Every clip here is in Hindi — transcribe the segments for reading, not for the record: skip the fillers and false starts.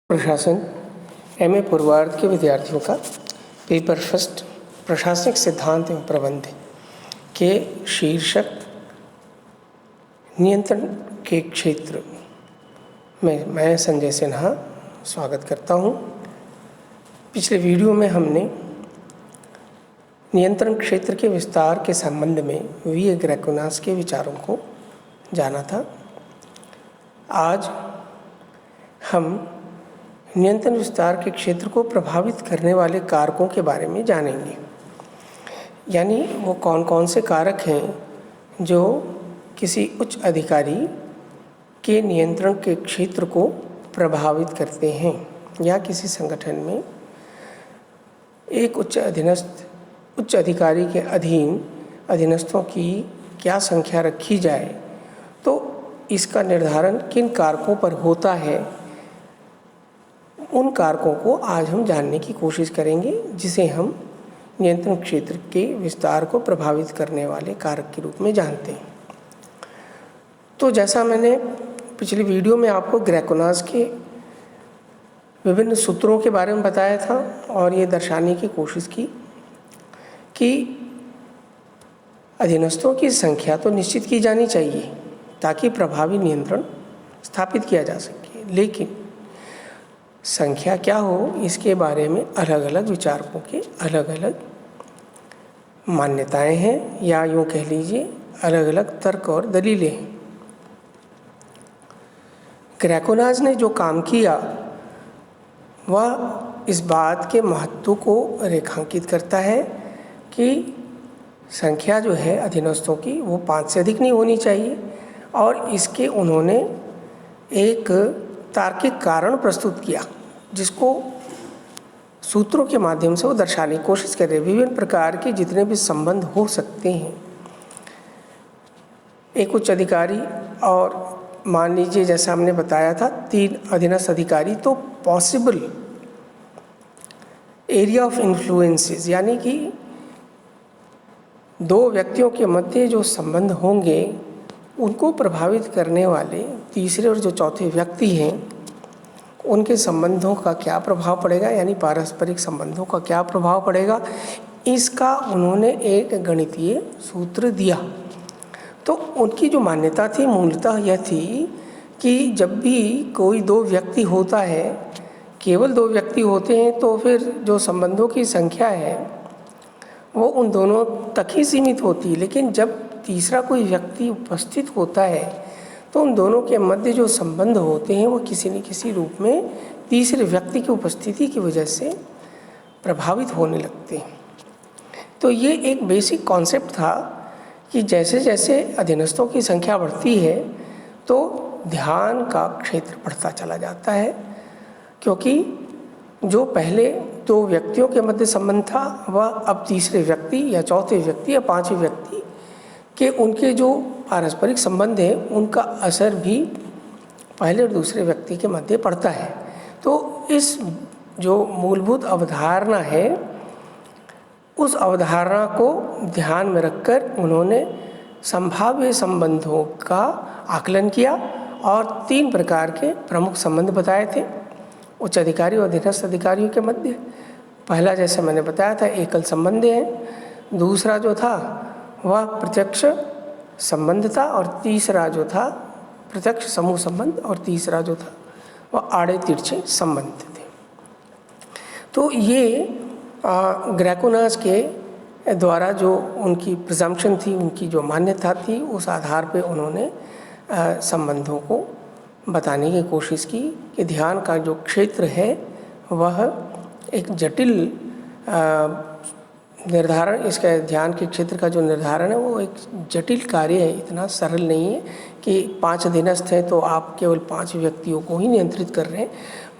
प्रशासन एमए पूर्वार्ध के विद्यार्थियों का पेपर फर्स्ट प्रशासनिक सिद्धांत एवं प्रबंध के शीर्षक नियंत्रण के क्षेत्र में मैं संजय सिन्हा स्वागत करता हूं। पिछले वीडियो में हमने नियंत्रण क्षेत्र के विस्तार के संबंध में वी ग्रेकोनास के विचारों को जाना था। आज हम नियंत्रण विस्तार के क्षेत्र को प्रभावित करने वाले कारकों के बारे में जानेंगे, यानी वो कौन कौन से कारक हैं जो किसी उच्च अधिकारी के नियंत्रण के क्षेत्र को प्रभावित करते हैं, या किसी संगठन में एक उच्च अधिकारी के अधीन अधीनस्थों की क्या संख्या रखी जाए, तो इसका निर्धारण किन कारकों पर होता है। उन कारकों को आज हम जानने की कोशिश करेंगे, जिसे हम नियंत्रण क्षेत्र के विस्तार को प्रभावित करने वाले कारक के रूप में जानते हैं। तो जैसा मैंने पिछली वीडियो में आपको ग्रेकोनास के विभिन्न सूत्रों के बारे में बताया था और ये दर्शाने की कोशिश की कि अधीनस्थों की संख्या तो निश्चित की जानी चाहिए ताकि प्रभावी नियंत्रण स्थापित किया जा सके, लेकिन संख्या क्या हो इसके बारे में अलग अलग विचारकों के अलग अलग मान्यताएं हैं, या यूँ कह लीजिए अलग अलग तर्क और दलीलें हैं। ग्रेकोनास ने जो काम किया वह इस बात के महत्व को रेखांकित करता है कि संख्या जो है अधीनस्थों की वो 5 से अधिक नहीं होनी चाहिए, और इसके उन्होंने एक तार्किक कारण प्रस्तुत किया जिसको सूत्रों के माध्यम से वो दर्शाने की कोशिश कर रहे हैं। विभिन्न प्रकार के जितने भी संबंध हो सकते हैं एक उच्च अधिकारी और मान लीजिए जैसा हमने बताया था 3 अधीनस्थ अधिकारी, तो पॉसिबल एरिया ऑफ इन्फ्लुएंसेस, यानी कि 2 व्यक्तियों के मध्य जो संबंध होंगे उनको प्रभावित करने वाले तीसरे और जो चौथे व्यक्ति हैं उनके संबंधों का क्या प्रभाव पड़ेगा, यानी पारस्परिक संबंधों का क्या प्रभाव पड़ेगा, इसका उन्होंने एक गणितीय सूत्र दिया। तो उनकी जो मान्यता थी मूलतः यह थी कि जब भी कोई 2 व्यक्ति होता है, केवल 2 व्यक्ति होते हैं, तो फिर जो संबंधों की संख्या है वो उन दोनों तक ही सीमित होती है, लेकिन जब तीसरा कोई व्यक्ति उपस्थित होता है तो उन दोनों के मध्य जो संबंध होते हैं वो किसी न किसी रूप में तीसरे व्यक्ति की उपस्थिति की वजह से प्रभावित होने लगते हैं। तो ये एक बेसिक कॉन्सेप्ट था कि जैसे जैसे अधीनस्थों की संख्या बढ़ती है तो ध्यान का क्षेत्र बढ़ता चला जाता है, क्योंकि जो पहले 2 व्यक्तियों के मध्य संबंध था वह अब तीसरे व्यक्ति या चौथे व्यक्ति या 5वें व्यक्ति के उनके जो पारस्परिक संबंध है उनका असर भी पहले और दूसरे व्यक्ति के मध्य पड़ता है। तो इस जो मूलभूत अवधारणा है उस अवधारणा को ध्यान में रखकर उन्होंने संभाव्य संबंधों का आकलन किया और 3 प्रकार के प्रमुख संबंध बताए थे उच्च अधिकारी और अधीनस्थ अधिकारियों के मध्य। पहला जैसे मैंने बताया था एकल संबंध है, दूसरा जो था वह प्रत्यक्ष संबंध था, और तीसरा जो था प्रत्यक्ष समूह संबंध, और तीसरा जो था वह आड़े तिरछे संबंध थे। तो ये ग्रेकोनास के द्वारा जो उनकी प्रिजम्पशन थी, उनकी जो मान्यता थी, उस आधार पे उन्होंने संबंधों को बताने की कोशिश की कि ध्यान का जो क्षेत्र है वह एक जटिल निर्धारण, इसका ध्यान के क्षेत्र का जो निर्धारण है वो एक जटिल कार्य है, इतना सरल नहीं है कि 5 अधीनस्थ हैं तो आप केवल 5 व्यक्तियों को ही नियंत्रित कर रहे हैं,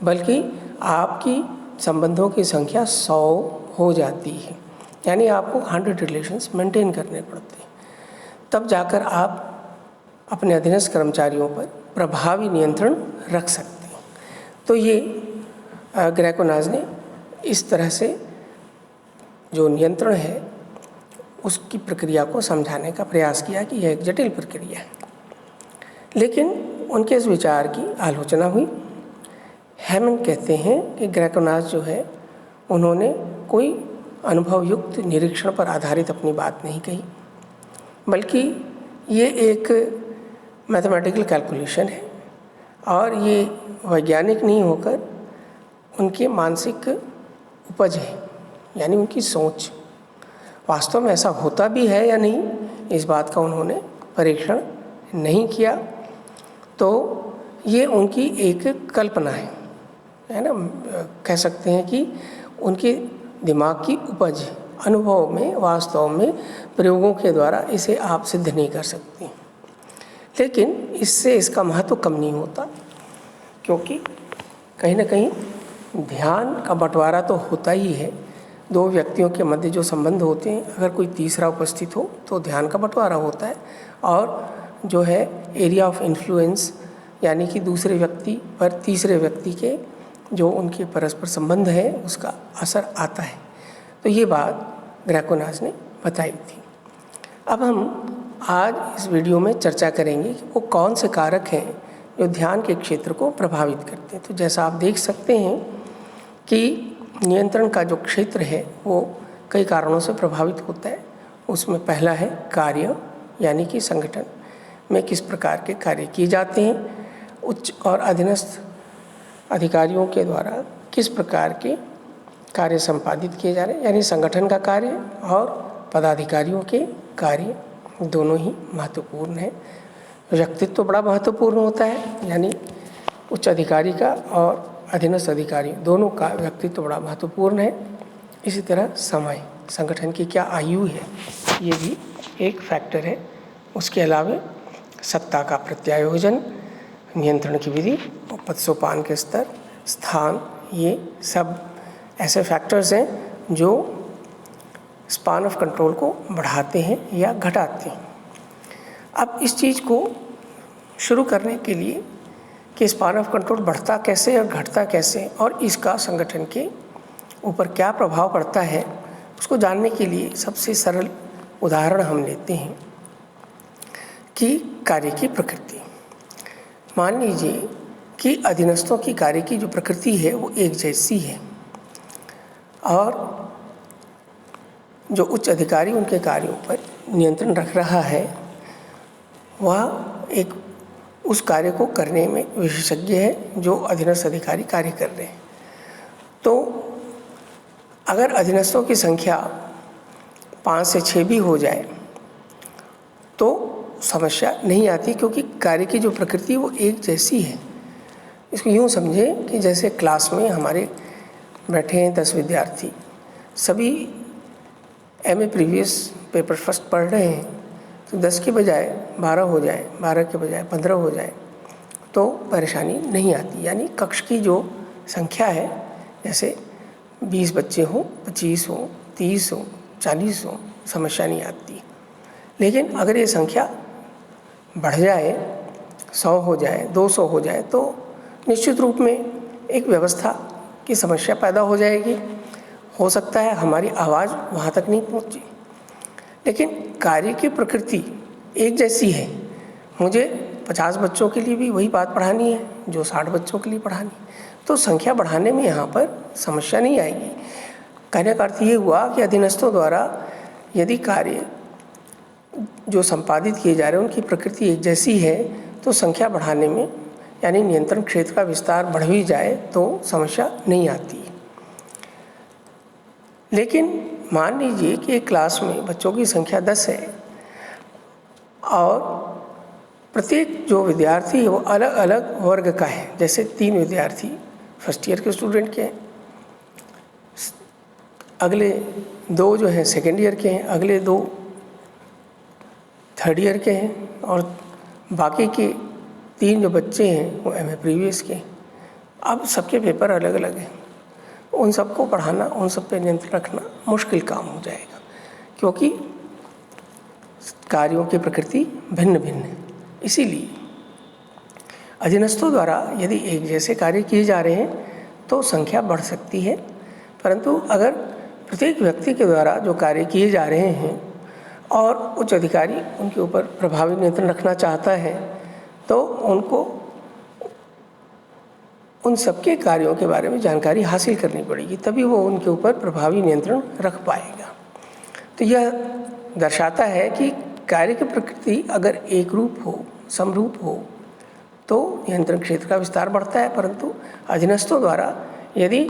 बल्कि आपकी संबंधों की संख्या 100 हो जाती है, यानी आपको 100 रिलेशंस मेंटेन करने पड़ते हैं, तब जाकर आप अपने अधीनस्थ कर्मचारियों पर प्रभावी नियंत्रण रख सकते हैं। तो ये ग्रेकोनास ने इस तरह से जो नियंत्रण है उसकी प्रक्रिया को समझाने का प्रयास किया कि यह एक जटिल प्रक्रिया है। लेकिन उनके इस विचार की आलोचना हुई। हेमन कहते हैं कि ग्रेकोनास जो है उन्होंने कोई अनुभवयुक्त निरीक्षण पर आधारित अपनी बात नहीं कही, बल्कि ये एक मैथमेटिकल कैलकुलेशन है और ये वैज्ञानिक नहीं होकर उनकी मानसिक उपज है, यानी उनकी सोच। वास्तव में ऐसा होता भी है या नहीं, इस बात का उन्होंने परीक्षण नहीं किया, तो ये उनकी एक कल्पना है ना। कह सकते हैं कि उनके दिमाग की उपज, अनुभव में, वास्तव में प्रयोगों के द्वारा इसे आप सिद्ध नहीं कर सकते। लेकिन इससे इसका महत्व कम नहीं होता, क्योंकि कहीं ना कहीं ध्यान का बंटवारा तो होता ही है। दो व्यक्तियों के मध्य जो संबंध होते हैं, अगर कोई तीसरा उपस्थित हो तो ध्यान का बंटवारा होता है, और जो है एरिया ऑफ इन्फ्लुएंस, यानी कि दूसरे व्यक्ति पर तीसरे व्यक्ति के जो उनके परस्पर संबंध है उसका असर आता है। तो ये बात ग्रेकोनास ने बताई थी। अब हम आज इस वीडियो में चर्चा करेंगे कि वो कौन से कारक हैं जो ध्यान के क्षेत्र को प्रभावित करते हैं। तो जैसा आप देख सकते हैं कि नियंत्रण का जो क्षेत्र है वो कई कारणों से प्रभावित होता है। उसमें पहला है कार्य, यानी कि संगठन में किस प्रकार के कार्य किए जाते हैं, उच्च और अधीनस्थ अधिकारियों के द्वारा किस प्रकार के कार्य संपादित किए जा रहे हैं, यानी संगठन का कार्य और पदाधिकारियों के कार्य दोनों ही महत्वपूर्ण हैं। व्यक्तित्व तो बड़ा महत्वपूर्ण होता है, यानी उच्च अधिकारी का और अधीनस्थ अधिकारी दोनों का व्यक्तित्व बड़ा महत्वपूर्ण है। इसी तरह समय, संगठन की क्या आयु है, ये भी एक फैक्टर है। उसके अलावा सत्ता का प्रत्यायोजन, नियंत्रण की विधि, पदसोपान के स्तर, स्थान, ये सब ऐसे फैक्टर्स हैं जो स्पान ऑफ कंट्रोल को बढ़ाते हैं या घटाते हैं। अब इस चीज़ को शुरू करने के लिए कि स्पान ऑफ कंट्रोल बढ़ता कैसे और घटता कैसे और इसका संगठन के ऊपर क्या प्रभाव पड़ता है, उसको जानने के लिए सबसे सरल उदाहरण हम लेते हैं कि कार्य की प्रकृति। मान लीजिए कि अधीनस्थों की कार्य की जो प्रकृति है वो एक जैसी है, और जो उच्च अधिकारी उनके कार्यों पर नियंत्रण रख रहा है वह एक उस कार्य को करने में विशेषज्ञ है जो अधीनस्थ अधिकारी कार्य कर रहे हैं। तो अगर अधीनस्थों की संख्या 5 से 6 भी हो जाए तो समस्या नहीं आती, क्योंकि कार्य की जो प्रकृति है वो एक जैसी है। इसको यूँ समझें कि जैसे क्लास में हमारे बैठे हैं 10 विद्यार्थी, सभी एमए प्रीवियस पेपर फर्स्ट पढ़ रहे हैं, तो 10 के बजाय 12 हो जाए, 12 के बजाय 15 हो जाए तो परेशानी नहीं आती। यानी कक्ष की जो संख्या है, जैसे 20 बच्चे हों, 25 हों, 30 हों, 40 हों, समस्या नहीं आती। लेकिन अगर ये संख्या बढ़ जाए, 100 हो जाए, 200 हो जाए, तो निश्चित रूप में एक व्यवस्था की समस्या पैदा हो जाएगी। हो सकता है हमारी आवाज़ वहाँ तक नहीं पहुँची, लेकिन कार्य की प्रकृति एक जैसी है। मुझे 50 बच्चों के लिए भी वही बात पढ़ानी है जो 60 बच्चों के लिए पढ़ानी है, तो संख्या बढ़ाने में यहाँ पर समस्या नहीं आएगी। कहने का अर्थ ये हुआ कि अधीनस्थों द्वारा यदि कार्य जो संपादित किए जा रहे हैं उनकी प्रकृति एक जैसी है, तो संख्या बढ़ाने में, यानी नियंत्रण क्षेत्र का विस्तार बढ़ भी जाए तो समस्या नहीं आती। लेकिन मान लीजिए कि एक क्लास में बच्चों की संख्या 10 है और प्रत्येक जो विद्यार्थी है वो अलग अलग वर्ग का है। जैसे 3 विद्यार्थी फर्स्ट ईयर के स्टूडेंट के हैं, अगले 2 जो हैं सेकेंड ईयर के हैं, अगले 2 थर्ड ईयर के हैं, और बाकी के 3 जो बच्चे हैं वो एमए प्रीवियस के। अब सबके पेपर अलग अलग हैं, उन सबको पढ़ाना, उन सब पे नियंत्रण रखना मुश्किल काम हो जाएगा, क्योंकि कार्यों की प्रकृति भिन्न भिन्न है। इसीलिए अधीनस्थों द्वारा यदि एक जैसे कार्य किए जा रहे हैं तो संख्या बढ़ सकती है, परंतु अगर प्रत्येक व्यक्ति के द्वारा जो कार्य किए जा रहे हैं और उच्च अधिकारी उनके ऊपर प्रभावी नियंत्रण रखना चाहता है तो उन सबके कार्यों के बारे में जानकारी हासिल करनी पड़ेगी, तभी वो उनके ऊपर प्रभावी नियंत्रण रख पाएगा। तो यह दर्शाता है कि कार्य की प्रकृति अगर एक रूप हो, समरूप हो, तो नियंत्रण क्षेत्र का विस्तार बढ़ता है, परंतु अधीनस्थों द्वारा यदि